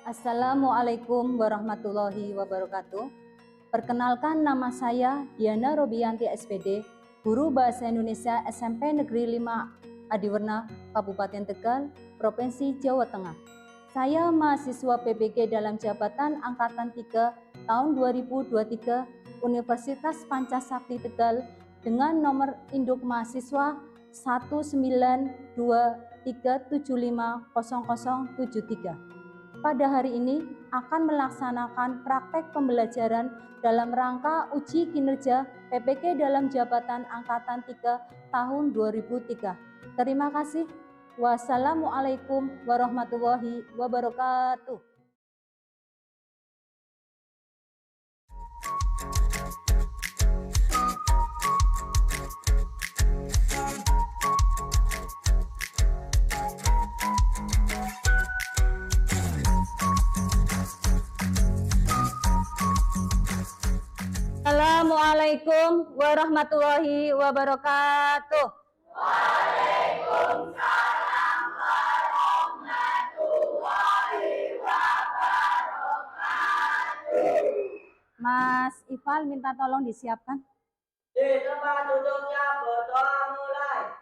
Assalamualaikum warahmatullahi wabarakatuh. Perkenalkan, nama saya Diana Robianti SPD, Guru Bahasa Indonesia SMP Negeri 5 Adiwerna, Kabupaten Tegal, Provinsi Jawa Tengah. Saya mahasiswa PBG dalam jabatan Angkatan 3 tahun 2023 Universitas Pancasakti Tegal dengan nomor induk mahasiswa 19237500073. Pada hari ini akan melaksanakan praktek pembelajaran dalam rangka uji kinerja PPG dalam jabatan Angkatan 3 tahun 2003. Terima kasih. Wassalamualaikum warahmatullahi wabarakatuh. Assalamualaikum warahmatullahi wabarakatuh. Waalaikumsalam warahmatullahi wabarakatuh. Mas Ifal minta tolong disiapkan. Di tempat duduknya berdoa mulai.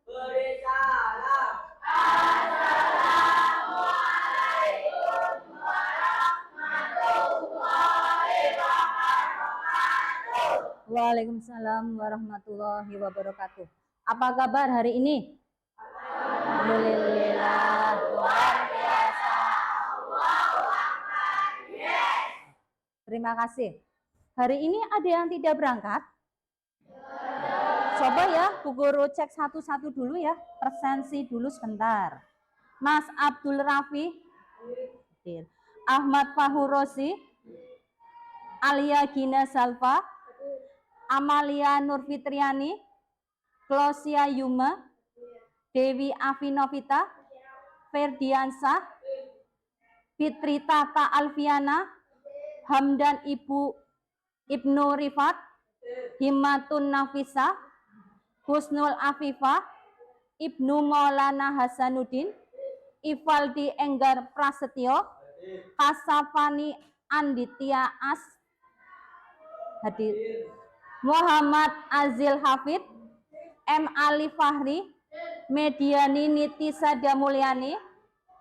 Beri salam. Assalamualaikum warahmatullahi wabarakatuh. Waalaikumsalam warahmatullahi wabarakatuh. Apa kabar hari ini? Alhamdulillah, luar biasa. Terima kasih. Hari ini ada yang tidak berangkat? Coba ya, Bu Guru cek satu-satu dulu ya, presensi dulu sebentar. Mas Abdul Rafi, Ahmad Fahurosi, Alia Gina Salva, Amalia Nurfitriani, Klosia Yuma, Dewi Afinovita, Ferdiansah, Fitri Tata Alfiana, Hamdan Ibnu Rifat, Himmatun Nafisa, Husnul Afifah, Ibnu Maulana Hasanuddin, Ivaldi Enggar Prasetyo, Kasafani Anditya As hadir, Muhammad Azil Hafid, M. Ali Fahri, Mediani Niti Sadamulyani,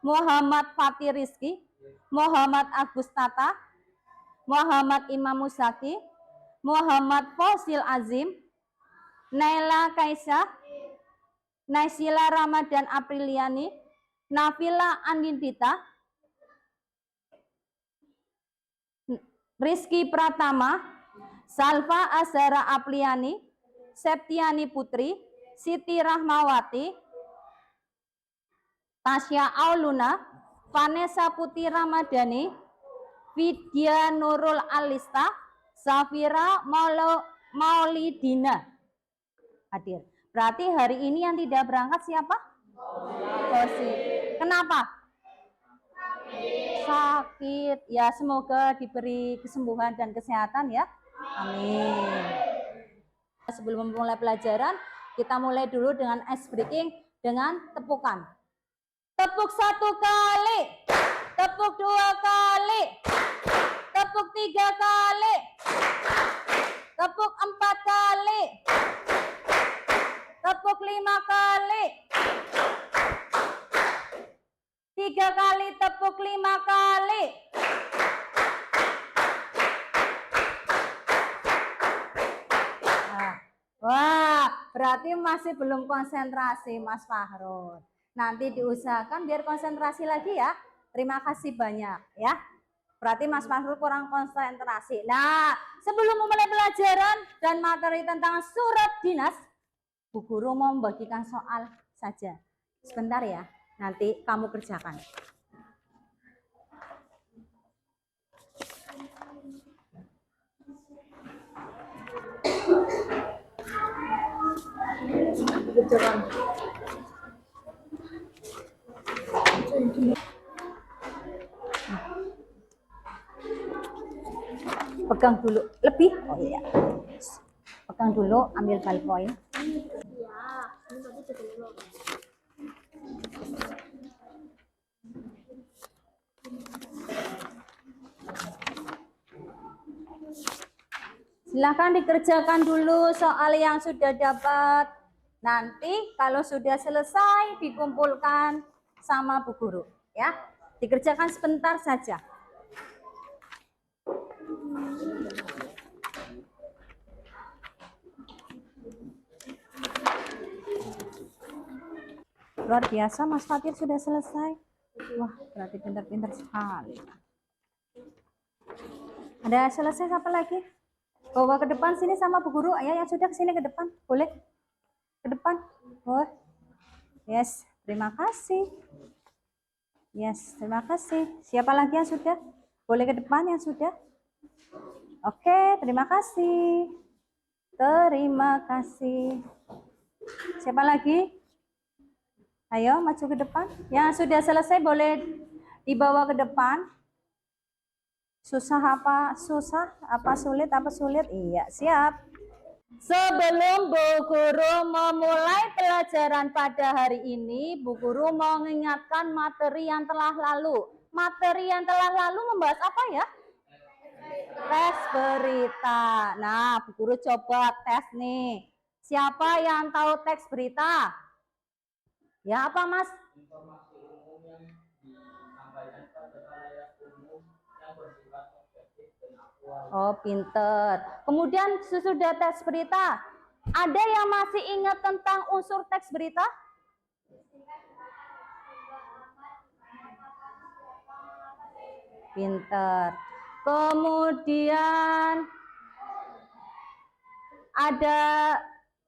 Muhammad Fatih Rizki, Muhammad Agus Tata, Muhammad Imam Musaki, Muhammad Fausil Azim, Naila Kaisah, Naisila Ramadan Apriliani, Nafila Andindita, Rizky Pratama, Salva Azhara Apliani, Septiani Putri, Siti Rahmawati, Tasya Auluna, Vanessa Putri Ramadhani, Vidya Nurul Alista, Safira Maulidina hadir. Berarti hari ini yang tidak berangkat siapa? Kosi. Kenapa? Sakit. Ya, semoga diberi kesembuhan dan kesehatan ya. Amin. Sebelum memulai pelajaran, kita mulai dulu dengan ice breaking. dengan tepukan. Tepuk 1 kali, tepuk 2 kali, tepuk 3 kali, tepuk 4 kali, tepuk 5 kali, 3 kali, tepuk 5 kali. Wah, berarti masih belum konsentrasi Mas Fahrul. Nanti diusahakan biar konsentrasi lagi ya. Terima kasih banyak ya. Berarti Mas Fahrul kurang konsentrasi. Nah, sebelum memulai pelajaran dan materi tentang surat dinas, Bu Guru mau membagikan soal saja. Sebentar ya, nanti kamu kerjakan. Kerjakan. Pegang dulu, lebih. Oh iya. Pegang dulu, ambil ballpoint. Silahkan dikerjakan dulu soal yang sudah dapat. Nanti kalau sudah selesai dikumpulkan sama Bu Guru ya. Dikerjakan sebentar saja. Luar biasa Mas Fatir sudah selesai. Wah, berarti pintar-pintar sekali. Ada selesai apa lagi? Bawa ke depan sini sama Bu Guru. Ayo yang sudah kesini ke depan. Boleh? Ke depan. Oh. Yes, terima kasih. Yes, terima kasih. Siapa lagi yang sudah? Boleh ke depan yang sudah? Oke, terima kasih. Terima kasih. Siapa lagi? Ayo maju ke depan. Yang sudah selesai boleh dibawa ke depan. Susah apa? Susah? Apa sulit? Apa sulit? Iya, siap. Sebelum Bu Guru memulai pelajaran pada hari ini, Bu Guru mau mengingatkan materi yang telah lalu. Materi yang telah lalu membahas apa ya? Teks berita. Nah, Bu Guru coba tes nih. Siapa yang tahu teks berita? Ya, apa Mas? Informasi umum yang disampaikan pada halayak umum yang bersifat objektif dan aktual. Oh, pinter. Kemudian sesudah teks berita, ada yang masih ingat tentang unsur teks berita? Pinter. Kemudian ada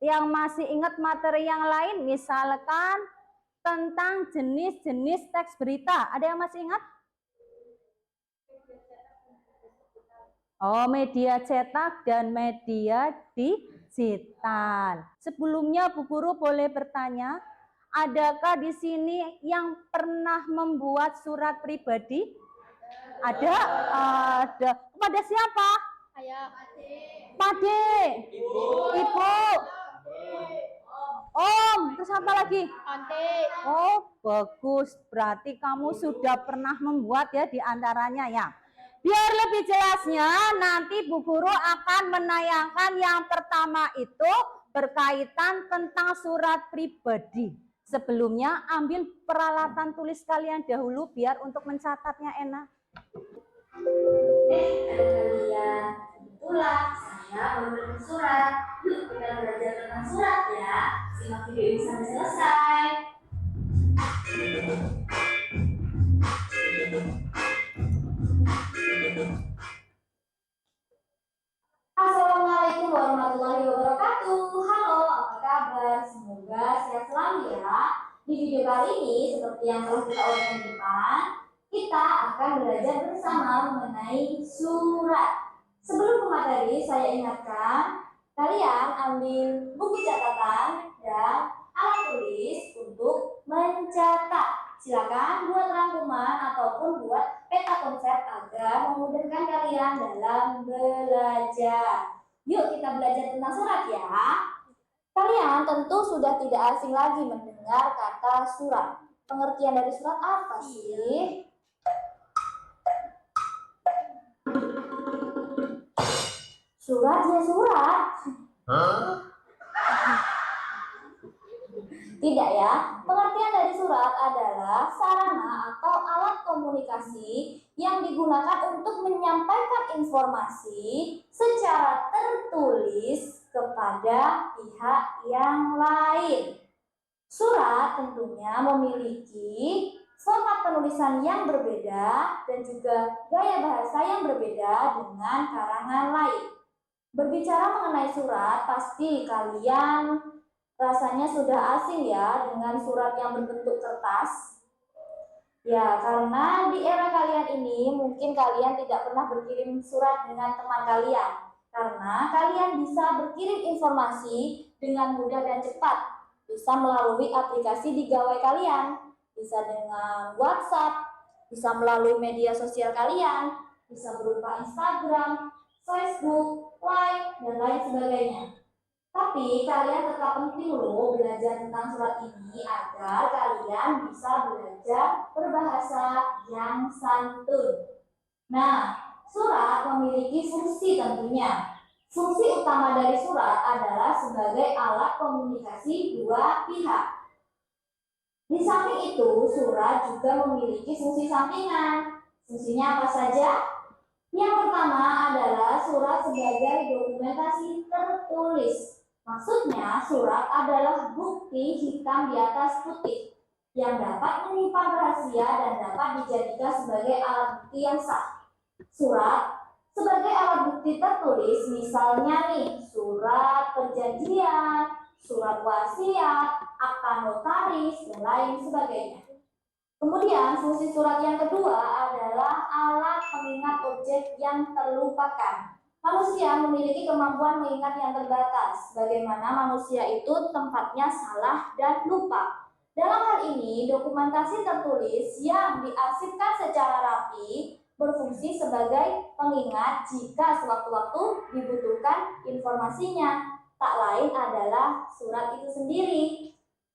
yang masih ingat materi yang lain, misalkan tentang jenis-jenis teks berita. Ada yang masih ingat? Oh, media cetak dan media digital. Sebelumnya Bu Guru boleh bertanya, adakah di sini yang pernah membuat surat pribadi? Ada? Ada. Kepada siapa? Ayah. Pade. Ibu. Om. Terus apa lagi? Ante. Oh, bagus. Berarti kamu sudah pernah membuat ya di antaranya ya. Biar lebih jelasnya, nanti Bu Guru akan menayangkan yang pertama itu berkaitan tentang surat pribadi. Sebelumnya ambil peralatan tulis kalian dahulu biar untuk mencatatnya enak. Kalian, itulah saya baru surat. Yuk kita belajar tentang surat ya. Simak video ini sampai selesai. Assalamualaikum warahmatullahi wabarakatuh. Halo, apa kabar? Semoga sehat selalu ya. Di video kali ini, seperti yang telah kita uraikan di depan, kita akan belajar bersama mengenai surat. Sebelum ke materi, saya ingatkan kalian ambil buku catatan dan alat tulis untuk mencatat. Silakan buat rangkuman ataupun buat peta konsep agar memudahkan kalian dalam belajar. Yuk kita belajar tentang surat ya. Kalian tentu sudah tidak asing lagi mendengar kata surat. Pengertian dari surat apa sih? Surat ya surat. Tidak ya. Pengertian dari surat adalah sarana atau alat komunikasi yang digunakan untuk menyampaikan informasi secara tertulis kepada pihak yang lain. Surat tentunya memiliki format penulisan yang berbeda dan juga gaya bahasa yang berbeda dengan karangan lain. Berbicara mengenai surat, pasti kalian rasanya sudah asing ya dengan surat yang berbentuk kertas. Ya, karena di era kalian ini mungkin kalian tidak pernah berkirim surat dengan teman kalian. Karena kalian bisa berkirim informasi dengan mudah dan cepat. Bisa melalui aplikasi di gawai kalian, bisa dengan WhatsApp, bisa melalui media sosial kalian, bisa berupa Instagram, Facebook, Line, dan lain sebagainya. Tapi kalian tetap penting loh belajar tentang surat ini agar kalian bisa belajar berbahasa yang santun. Nah, surat memiliki fungsi tentunya. Fungsi utama dari surat adalah sebagai alat komunikasi dua pihak. Di samping itu, surat juga memiliki fungsi sampingan. Fungsinya apa saja? Yang pertama adalah surat sebagai dokumentasi tertulis. Maksudnya, surat adalah bukti hitam di atas putih yang dapat menyimpan rahasia dan dapat dijadikan sebagai alat bukti yang sah. Surat sebagai alat bukti tertulis, misalnya nih, surat perjanjian, surat wasiat, akta notaris, dan lain sebagainya. Kemudian, fungsi surat yang kedua adalah alat pengingat objek yang terlupakan. Manusia memiliki kemampuan mengingat yang terbatas. Bagaimana manusia itu tempatnya salah dan lupa. Dalam hal ini, dokumentasi tertulis yang diarsipkan secara rapi berfungsi sebagai pengingat jika sewaktu-waktu dibutuhkan informasinya. Tak lain adalah surat itu sendiri.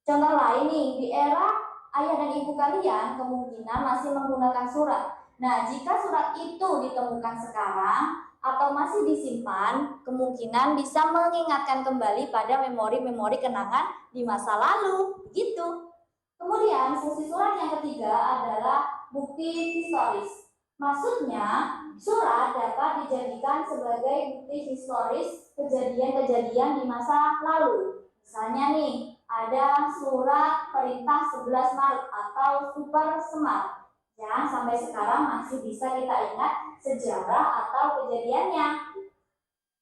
Contoh lain nih, di era ayah dan ibu kalian kemungkinan masih menggunakan surat. Nah, jika surat itu ditemukan sekarang atau masih disimpan, kemungkinan bisa mengingatkan kembali pada memori-memori kenangan di masa lalu. Begitu. Kemudian, fungsi surat yang ketiga adalah bukti historis. Maksudnya, surat dapat dijadikan sebagai bukti historis kejadian-kejadian di masa lalu. Misalnya nih, ada surat perintah 11 Maret atau Super Semar yang sampai sekarang masih bisa kita ingat sejarah atau kejadiannya.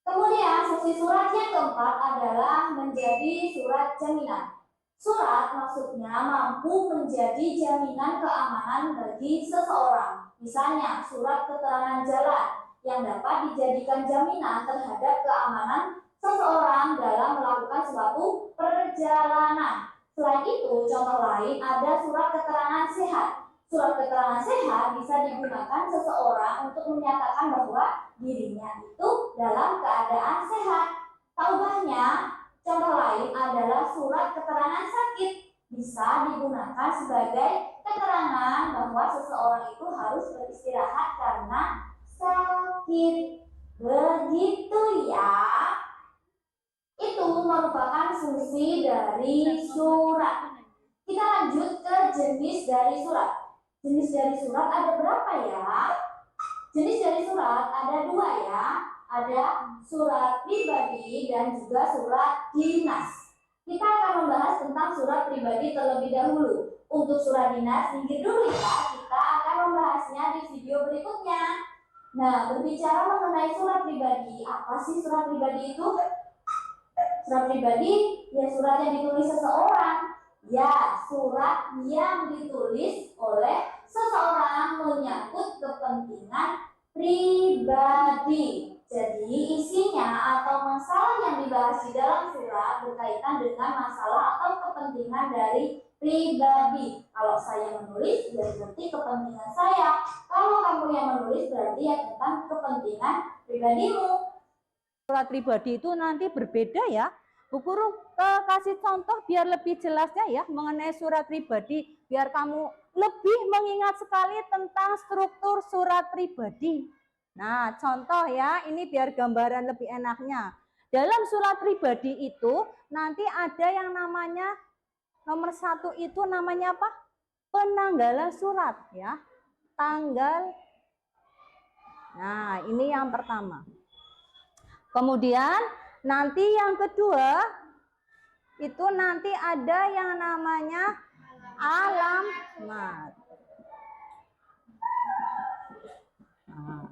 Kemudian, fungsi surat yang keempat adalah menjadi surat jaminan. Surat maksudnya mampu menjadi jaminan keamanan bagi seseorang. Misalnya, surat keterangan jalan yang dapat dijadikan jaminan terhadap keamanan seseorang dalam melakukan suatu perjalanan. Selain itu, contoh lain ada surat keterangan sehat. Surat keterangan sehat bisa digunakan seseorang untuk menyatakan bahwa dirinya itu dalam keadaan sehat. Taubahnya, contoh lain adalah surat keterangan sakit. Bisa digunakan sebagai keterangan bahwa seseorang itu harus beristirahat karena sakit. Begitu ya. Itu merupakan fungsi dari surat. Kita lanjut ke jenis dari surat. Jenis dari surat ada berapa ya? Jenis dari surat ada dua ya. Ada surat pribadi dan juga surat dinas. Kita akan membahas tentang surat pribadi terlebih dahulu. Untuk surat dinas, minggir dulu ya. Kita akan membahasnya di video berikutnya. Nah, berbicara mengenai surat pribadi, apa sih surat pribadi itu? Surat pribadi, ya surat yang ditulis seseorang. Ya, surat yang ditulis oleh seseorang menyangkut kepentingan pribadi. Jadi, isinya atau masalah yang dibahas di dalam surat berkaitan dengan masalah atau kepentingan dari pribadi. Kalau saya menulis, ya berarti kepentingan saya. Kalau kamu yang menulis, berarti ya tentang kepentingan pribadimu. Surat pribadi itu nanti berbeda ya Bu Guru kasih contoh biar lebih jelasnya ya mengenai surat pribadi, biar kamu lebih mengingat sekali tentang struktur surat pribadi. Nah, contoh ya, ini biar gambaran lebih enaknya. Dalam surat pribadi itu nanti ada yang namanya nomor 1 itu namanya apa? Penanggalan surat ya. Tanggal. Nah, ini yang pertama. Kemudian nanti yang kedua itu nanti ada yang namanya alamat. Nah,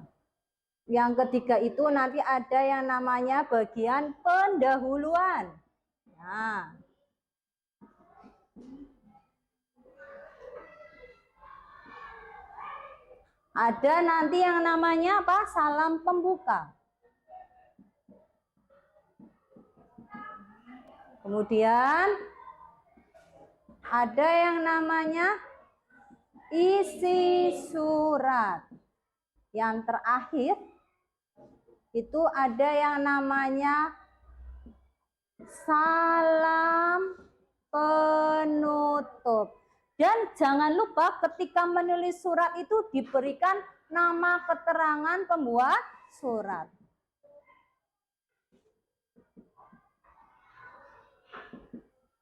yang ketiga itu nanti ada yang namanya bagian pendahuluan. Nah, ada nanti yang namanya apa? Salam pembuka. Kemudian ada yang namanya isi surat. Yang terakhir itu ada yang namanya salam penutup. Dan jangan lupa ketika menulis surat itu diberikan nama keterangan pembuat surat.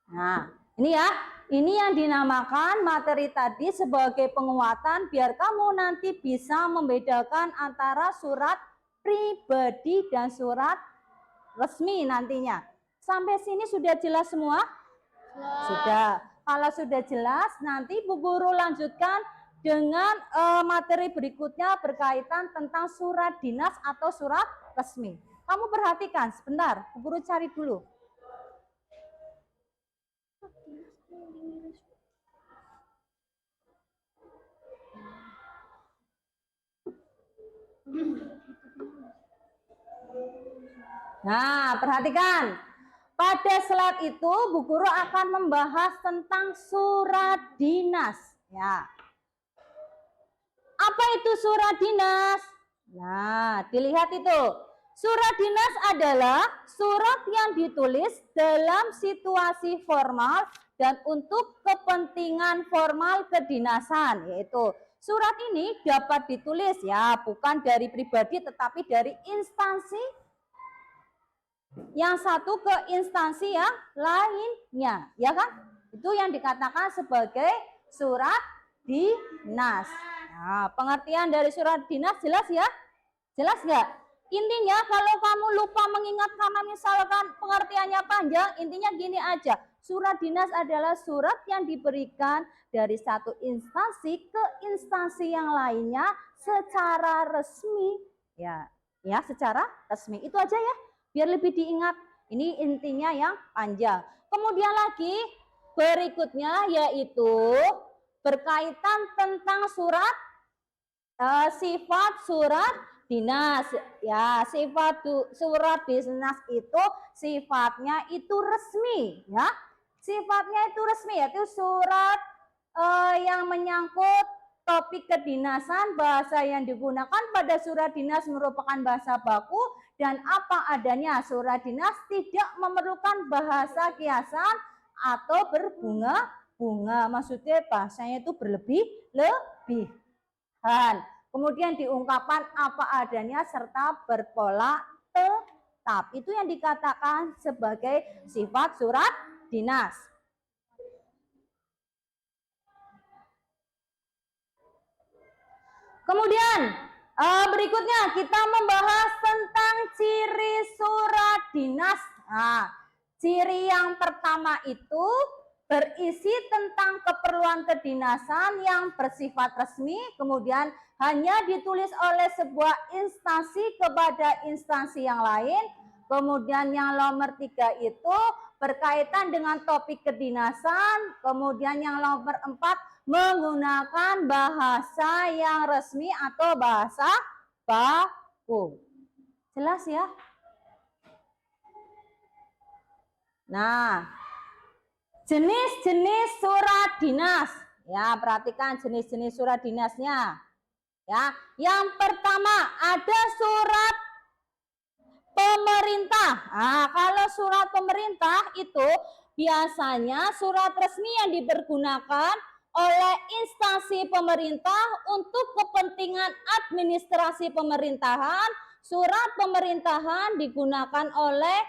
Nah, ini ya, ini yang dinamakan materi tadi sebagai penguatan biar kamu nanti bisa membedakan antara surat pribadi dan surat resmi nantinya. Sampai sini sudah jelas semua? Sudah. Kalau sudah jelas, nanti Bu Guru lanjutkan dengan materi berikutnya berkaitan tentang surat dinas atau surat resmi. Kamu perhatikan sebentar, Bu Guru cari dulu. Nah, perhatikan. Pada slide itu Bu Guru akan membahas tentang surat dinas ya. Apa itu surat dinas? Nah, dilihat itu. Surat dinas adalah surat yang ditulis dalam situasi formal dan untuk kepentingan formal kedinasan, yaitu surat ini dapat ditulis ya, bukan dari pribadi tetapi dari instansi yang satu ke instansi yang lainnya, ya kan? Itu yang dikatakan sebagai surat dinas. Nah, pengertian dari surat dinas jelas ya? Jelas nggak? Intinya kalau kamu lupa mengingat karena misalkan pengertiannya panjang, intinya gini aja. Surat dinas adalah surat yang diberikan dari satu instansi ke instansi yang lainnya secara resmi. Ya, secara resmi. Itu aja ya. Biar lebih diingat, ini intinya yang panjang. Kemudian lagi berikutnya yaitu berkaitan tentang surat sifat surat dinas. Ya, sifat surat dinas itu sifatnya itu resmi ya. Sifatnya itu resmi, yaitu surat yang menyangkut topik kedinasan. Bahasa yang digunakan pada surat dinas merupakan bahasa baku dan apa adanya. Surat dinas tidak memerlukan bahasa kiasan atau berbunga-bunga. Maksudnya bahasanya itu berlebih-lebihan. Kemudian diungkapkan apa adanya serta berpola tetap. Itu yang dikatakan sebagai sifat surat dinas. Kemudian berikutnya kita membahas tentang ciri surat dinas. Nah, ciri yang pertama itu berisi tentang keperluan kedinasan yang bersifat resmi, kemudian hanya ditulis oleh sebuah instansi kepada instansi yang lain. Kemudian yang nomor 3 itu berkaitan dengan topik kedinasan. Kemudian yang nomor 4 menggunakan bahasa yang resmi atau bahasa baku. Jelas ya? Nah, jenis-jenis surat dinas. Ya, perhatikan jenis-jenis surat dinasnya. Ya, yang pertama ada surat pemerintah. Nah, kalau surat pemerintah itu biasanya surat resmi yang dipergunakan oleh instansi pemerintah untuk kepentingan administrasi pemerintahan. Surat pemerintahan digunakan oleh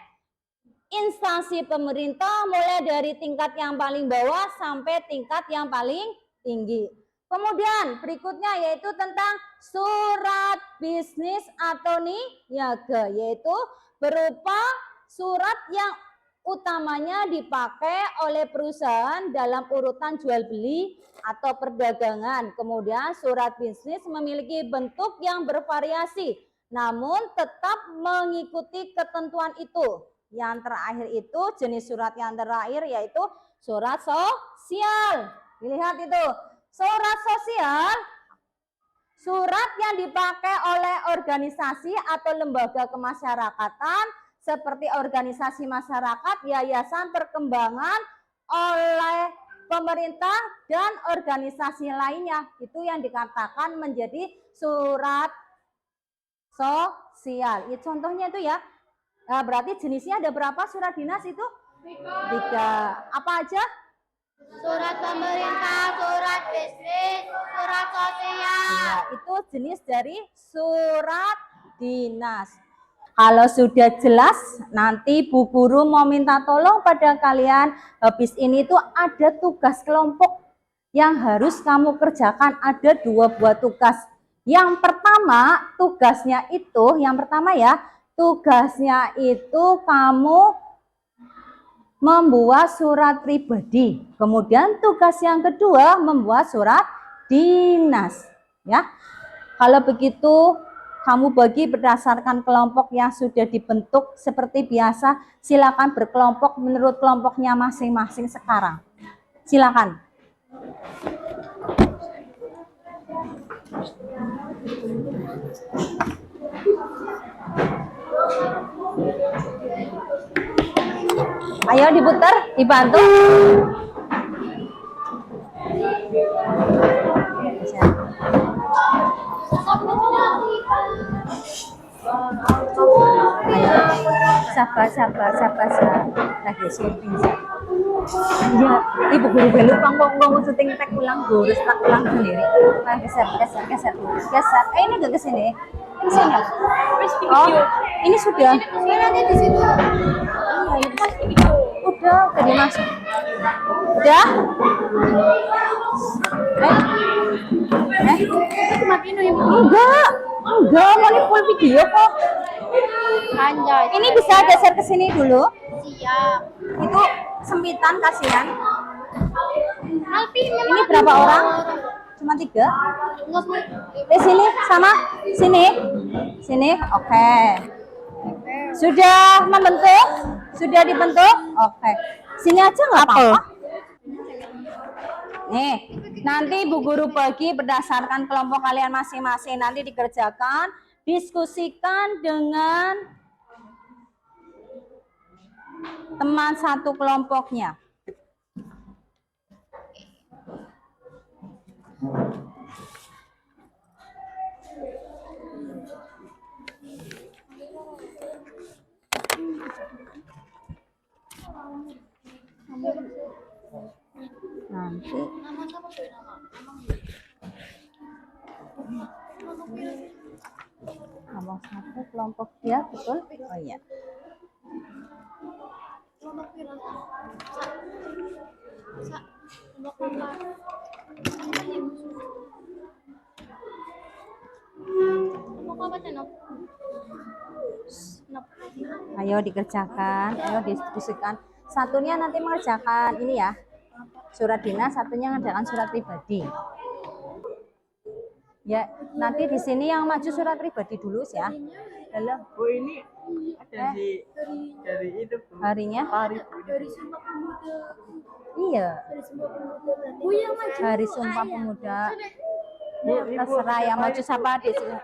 instansi pemerintah mulai dari tingkat yang paling bawah sampai tingkat yang paling tinggi. Kemudian berikutnya yaitu tentang surat bisnis atau niaga, yaitu berupa surat yang utamanya dipakai oleh perusahaan dalam urutan jual beli atau perdagangan. Kemudian surat bisnis memiliki bentuk yang bervariasi, namun tetap mengikuti ketentuan itu. Yang terakhir itu jenis surat yang terakhir yaitu surat sosial. Dilihat itu. Surat sosial, surat yang dipakai oleh organisasi atau lembaga kemasyarakatan seperti organisasi masyarakat, yayasan perkembangan oleh pemerintah dan organisasi lainnya. Itu yang dikatakan menjadi surat sosial. Ya, contohnya itu ya. Nah, berarti jenisnya ada berapa surat dinas itu? 3. Apa aja? Surat pemerintah, surat bisnis, surat sosial. Ya, itu jenis dari surat dinas. Kalau sudah jelas, nanti Bu Guru mau minta tolong pada kalian. Habis ini tuh ada tugas kelompok yang harus kamu kerjakan. Ada 2 buah tugas. Yang pertama, tugasnya itu kamu membuat surat pribadi. Kemudian tugas yang kedua membuat surat dinas. Ya, kalau begitu kamu bagi berdasarkan kelompok yang sudah dibentuk seperti biasa. Silakan berkelompok menurut kelompoknya masing-masing sekarang. Silakan. Ayo diputar, dibantu. Ayo, sabar. Lagi syuting. Ya, Ibu Guru belu ngomong syuting tek ulang gurus tak ulang sendiri. Nah, geser. Ini enggak ke sini. Ke sini. Oh, ini sudah. Nanti di situ. Udah dimasuk. Udah? Enggak, mau nih full video kok. Anjay. Ini bisa geser ke sini dulu. Siap. Itu sempitan kasihan. Alpi, Ini berapa orang? Cuma 3? Enggak boleh. Sini sama sini. Oke. Sudah membentuk? Sudah dibentuk? Oke. Sini aja nggak apa-apa. Nih, nanti Bu Guru bagi berdasarkan kelompok kalian masing-masing. Nanti dikerjakan, diskusikan dengan teman satu kelompoknya. Nanti nomor 1 kelompok dia, betul? Oh iya. Ayo dikerjakan, ayo diskusikan. Satunya nanti mengerjakan ini ya, surat dinas, satunya mengerjakan surat pribadi. Ya, nanti di sini yang maju surat pribadi dulu ya. Halo. Oh, ini ada dari itu Harinya? Dari Sumpah Pemuda. Iya. Dari Sumpah Pemuda. Bu yang maju. Hari Sumpah Pemuda. Terserah yang maju siapa di sini.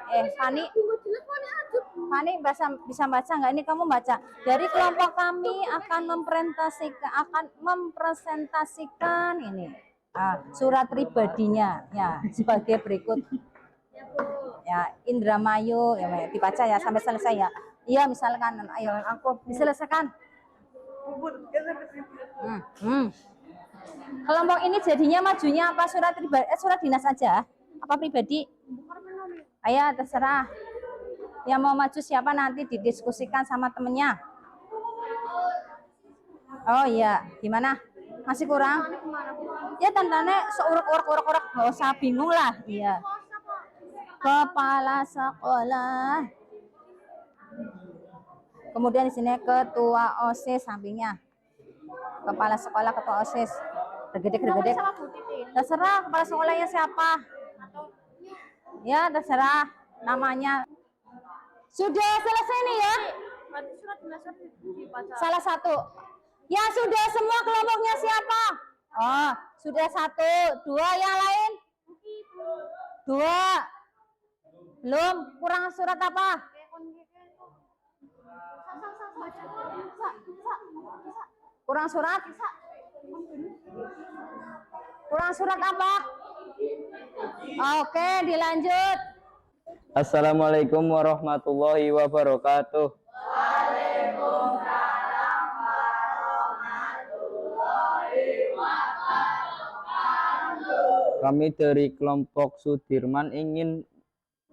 Fani bisa baca nggak? Ini kamu baca. Dari kelompok kami akan mempresentasikan ini surat pribadinya ya sebagai berikut. Ya, Indramayu ya dibaca ya sampai selesai ya. Iya, misalkan, ayo aku diselesaikan. Kelompok ini jadinya majunya apa surat pribadi, surat dinas aja? Apa pribadi? Ayo, terserah. Yang mau maju siapa nanti didiskusikan sama temennya. Oh iya, gimana? Masih kurang? Ya tandanya seurek-urek, nggak usah bingung lah. Iya. Kepala sekolah. Kemudian di sini ketua OSIS sampingnya. Kepala sekolah, ketua OSIS. Gede-gede. Terserah kepala sekolahnya siapa. Ya terserah namanya. Sudah selesai nih ya. Salah satu. Ya sudah semua kelompoknya siapa? Oh sudah 1, 2 yang lain? 2. Belum, kurang surat apa? Kurang surat? Kurang surat apa? Oke, dilanjut. Assalamualaikum warahmatullahi wabarakatuh. Kami dari kelompok Sudirman ingin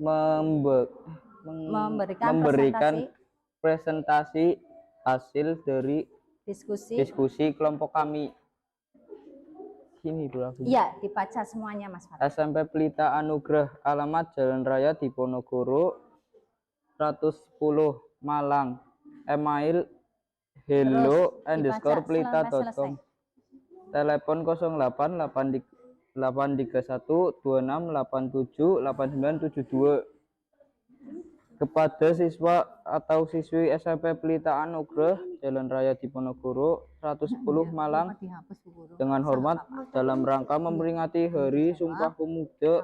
memberikan presentasi hasil dari diskusi kelompok kami. Sini dulu. Iya, dibaca semuanya Mas Fatih. SMP Pelita Anugrah, alamat Jalan Raya Diponegoro 110 Malang. Email hello_pelita.com. Telepon 08 831 26 87 8972. Kepada siswa atau siswi SMP Pelita Anugrah Jalan Raya Diponegoro 110 Malang, dengan hormat dalam rangka memperingati Hari Sumpah Pemuda,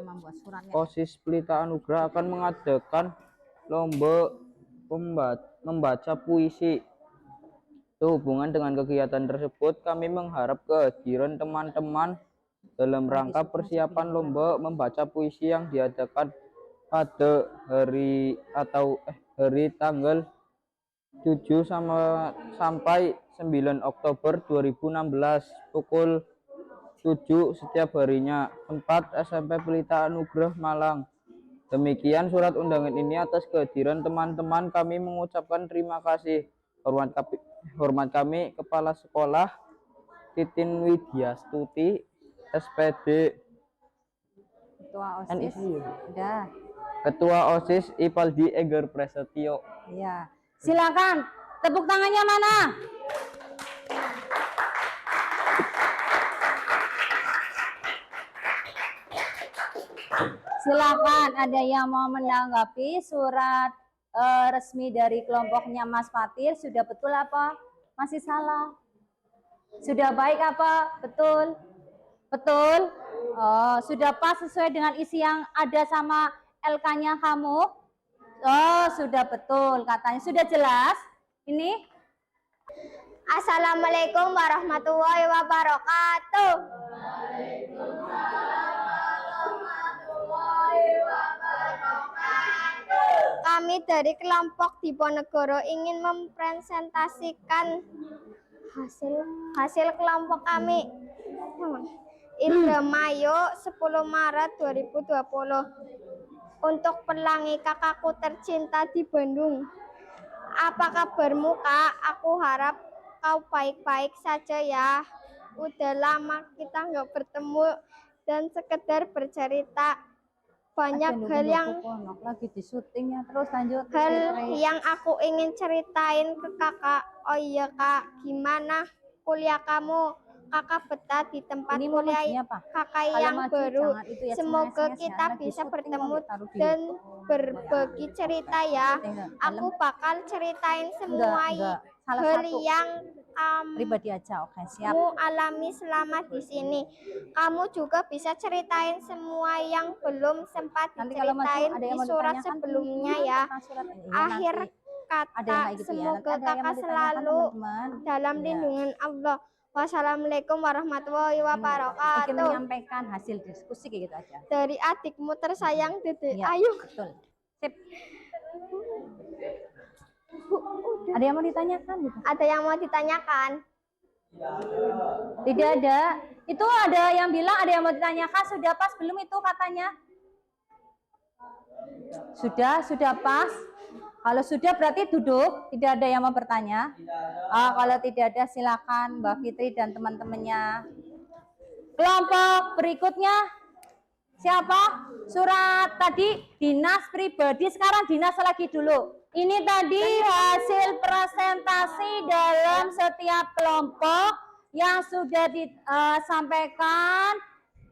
OSIS Pelita Anugrah akan mengadakan lomba membaca puisi. Sehubungan dengan kegiatan tersebut, kami mengharap kehadiran teman-teman dalam rangka persiapan lomba membaca puisi yang diadakan pada hari tanggal 7 sampai 9 Oktober 2016 pukul 7 setiap harinya. Tempat SMP Pelita Anugrah Malang. Demikian surat undangan ini. Atas kehadiran teman-teman kami mengucapkan terima kasih. Hormat kami Kepala Sekolah Titin Widyastuti SPD, Ketua OSIS. Udah. Ketua OSIS Ipaldi Eger Prasetyo. Iya. Silakan. Tepuk tangannya mana? Silakan. Ada yang mau menanggapi surat resmi dari kelompoknya Mas Fatir? Sudah betul apa? Masih salah? Sudah baik apa? Betul? Betul? Oh, sudah pas sesuai dengan isi yang ada sama LK-nya kamu? Oh, sudah betul katanya. Sudah jelas? Ini? Assalamualaikum warahmatullahi wabarakatuh. Kami dari kelompok Diponegoro ingin mempresentasikan hasil kelompok kami. Indramayu 10 Maret 2020. Untuk Pelangi kakakku tercinta di Bandung. Apa kabarmu Kak? Aku harap kau baik-baik saja ya. Udah lama kita nggak bertemu dan sekedar bercerita. Banyak hal yang lagi di syutingnya, terus lanjut. Hal yang aku ingin ceritain ke kakak. Oh iya Kak, gimana kuliah kamu? Kakak betah di tempat kuliah kakak yang baru. Semoga kita bisa bertemu dan berbagi cerita ya. Aku bakal ceritain semua hal yang pribadi aja. Oke, siap. kamu alami selama di sini. Kamu juga bisa ceritain semua yang belum sempat diceritain di surat sebelumnya ya. Akhir kata, semoga kakak selalu dalam lindungan Allah. Wassalamualaikum warahmatullahi wabarakatuh. Ingin menyampaikan hasil diskusi kayak gitu aja. Dari adikmu tersayang Dede Ya, Ayu. Betul. Sip. Ada yang mau ditanyakan gitu? Ada yang mau ditanyakan? Tidak ada. Itu ada yang bilang ada yang mau ditanyakan. Sudah pas belum itu katanya? Sudah pas. Kalau sudah berarti duduk. Tidak ada yang mau bertanya. Kalau tidak ada silakan Mbak Fitri dan teman-temannya. Kelompok berikutnya siapa? Surat tadi dinas pribadi, sekarang dinas lagi dulu. Ini tadi hasil presentasi dalam setiap kelompok yang sudah disampaikan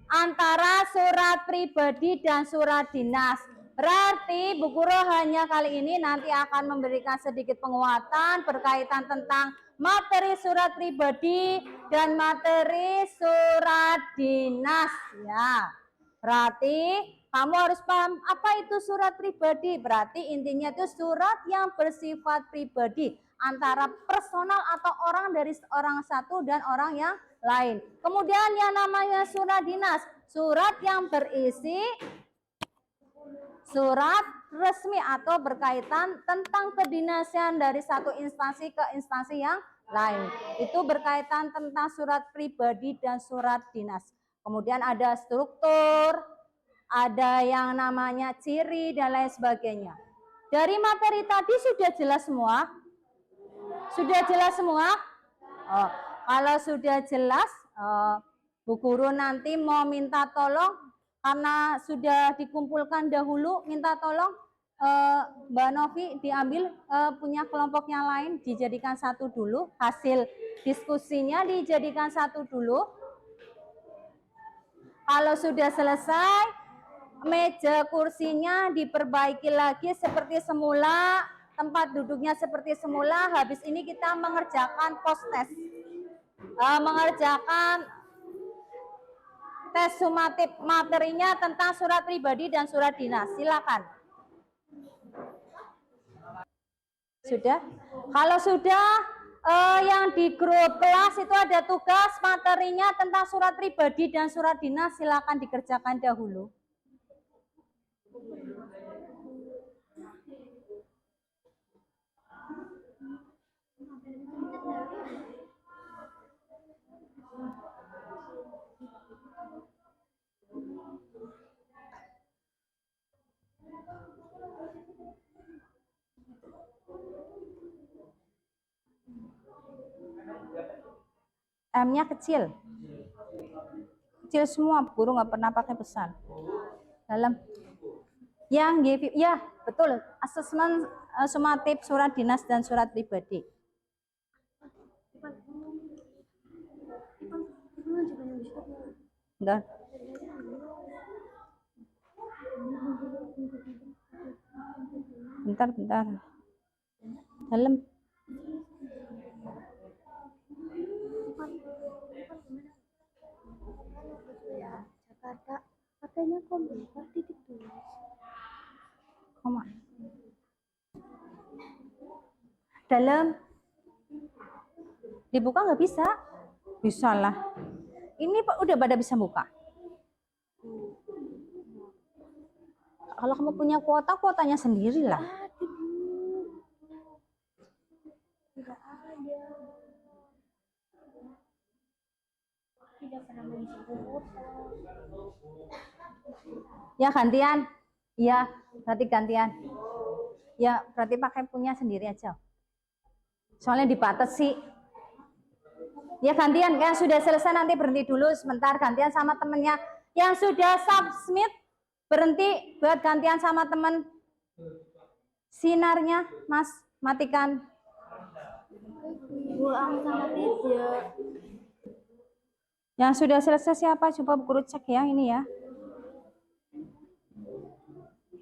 antara surat pribadi dan surat dinas. Berarti Bu Guru hanya kali ini nanti akan memberikan sedikit penguatan berkaitan tentang materi surat pribadi dan materi surat dinas ya. Berarti kamu harus paham apa itu surat pribadi. Berarti intinya itu surat yang bersifat pribadi antara personal atau orang dari orang satu dan orang yang lain. Kemudian yang namanya surat dinas, surat yang berisi surat resmi atau berkaitan tentang kedinasan dari satu instansi ke instansi yang lain. Itu berkaitan tentang surat pribadi dan surat dinas. Kemudian ada struktur, ada yang namanya ciri dan lain sebagainya. Dari materi tadi sudah jelas semua? Sudah jelas semua? Kalau sudah jelas, Bu Guru nanti mau minta tolong karena sudah dikumpulkan dahulu, minta tolong Mbak Novi diambil punya kelompok yang lain, dijadikan satu dulu, hasil diskusinya dijadikan satu dulu. Kalau sudah selesai, meja kursinya diperbaiki lagi seperti semula, tempat duduknya seperti semula. Habis ini kita mengerjakan post test, mengerjakan tes sumatif materinya tentang surat pribadi dan surat dinas. Silakan. Sudah? Kalau sudah, yang di grup kelas itu ada tugas materinya tentang surat pribadi dan surat dinas. Silakan dikerjakan dahulu. M-nya kecil. Kecil semua, Guru nggak pernah pakai besar. Dalam. Yang GV, ya betul, asesmen sumatif surat dinas dan surat pribadi. Bentar. Bentar. Dalam. Jakarta, katanya komputer titik tulis. Koma. Dalam. Dibuka nggak bisa? Bisa lah. Ini udah pada bisa buka. Kalau kamu punya kuota, kuotanya sendiri lah. Tidak ada. Tidak pernah mengisi kuota. Ya gantian. Iya, berarti gantian. Ya, berarti pakai punya sendiri aja. Soalnya dibatasi. Ya gantian, yang sudah selesai nanti berhenti dulu sebentar, gantian sama temennya. Yang sudah submit berhenti buat gantian sama temen. Sinarnya, Mas, matikan. Buang sama tidak. Yang sudah selesai siapa? Coba Guru cek ya ini ya.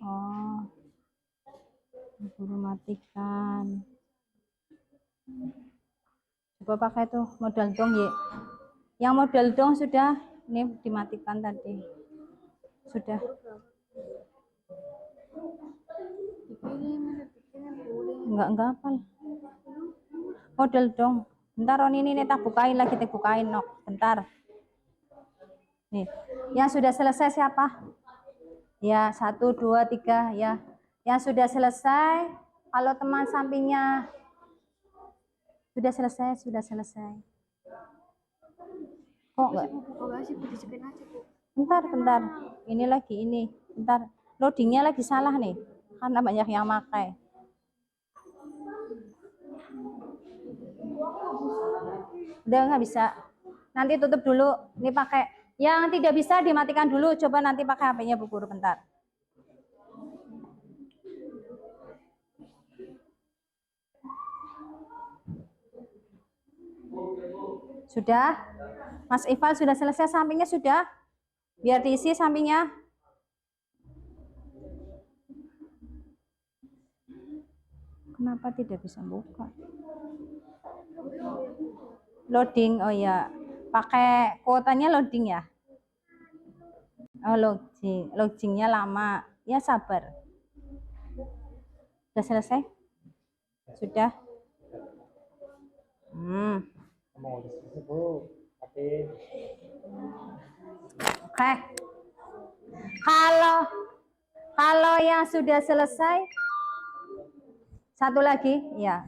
Oh, Guru matikan. Coba pakai tuh modal dong ya. Yang modal dong sudah, ini dimatikan tadi. Sudah. Enggak hafal. Modal dong. Bentar Roni ini tak bukain lagi, tak bukain nok. Bentar. Nih, yang sudah selesai siapa? Ya, 1, 2, 3 ya. Yang sudah selesai Kalau teman sampingnya sudah selesai. Kok enggak? Bentar. Ini lagi ini. Bentar. Loadingnya lagi salah nih. Karena banyak yang pakai. Udah nggak bisa. Nanti tutup dulu. Ini pakai. Yang tidak bisa dimatikan dulu. Coba nanti pakai HP-nya Bu Guru bentar. Sudah? Mas Ival sudah selesai sampingnya sudah? Biar diisi sampingnya. Kenapa tidak bisa buka? Loading, oh ya. Pakai kuotanya loading ya? Oh, loadingnya lama. Ya sabar. Sudah selesai? Sudah? Oke. Kalau yang sudah selesai, satu lagi, ya.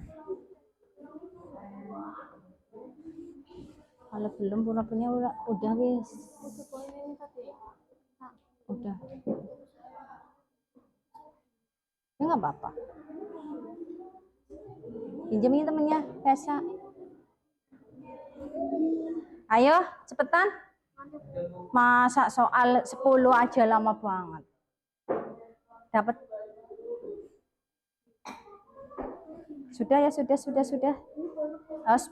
Kalau belum punya udah wis. Udah. Ya nggak apa-apa. Pinjemin temennya, Pesa. Ayo, cepetan. Masa soal 10 aja lama banget. Dapat. Sudah ya, sudah.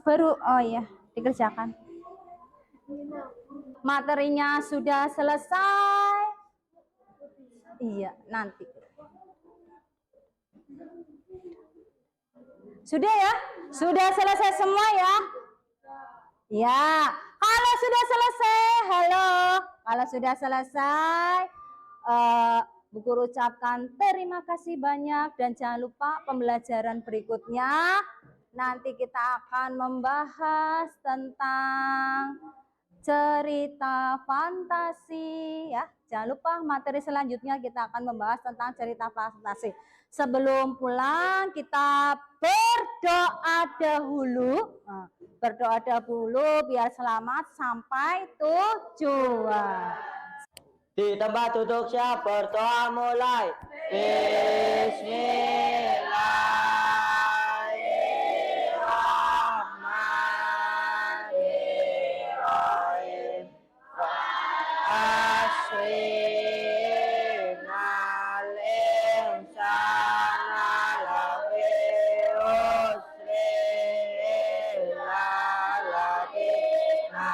Baru, oh ya, dikerjakan. Materinya sudah selesai. Iya, nanti. Sudah ya? Sudah selesai semua ya? Ya, kalau sudah selesai, halo. Kalau sudah selesai, Bu Guru ucapkan terima kasih banyak dan jangan lupa pembelajaran berikutnya nanti kita akan membahas tentang cerita fantasi ya. Jangan lupa materi selanjutnya kita akan membahas tentang cerita fantasi. Sebelum pulang kita berdoa dahulu. Berdoa dahulu biar selamat sampai tujuan. Di tempat duduk siap, berdoa mulai. Bismillahirrahmanirrahim. Asrinal insana lafi usrin lalladina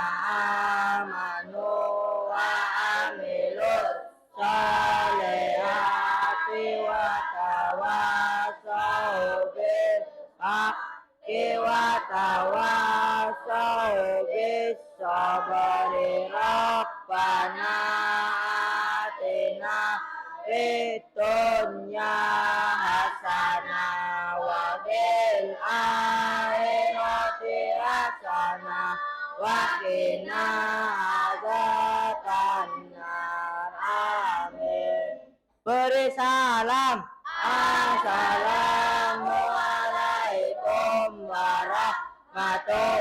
amanu wa amilus solihati wa tawasau bil haqqi wa tawasau bis sabri. Rabbana atina fid dunya hasanah wa fil akhirati hasanah wa qina adzabannar. Amin. Beri salam. Assalamualaikum warahmatullahi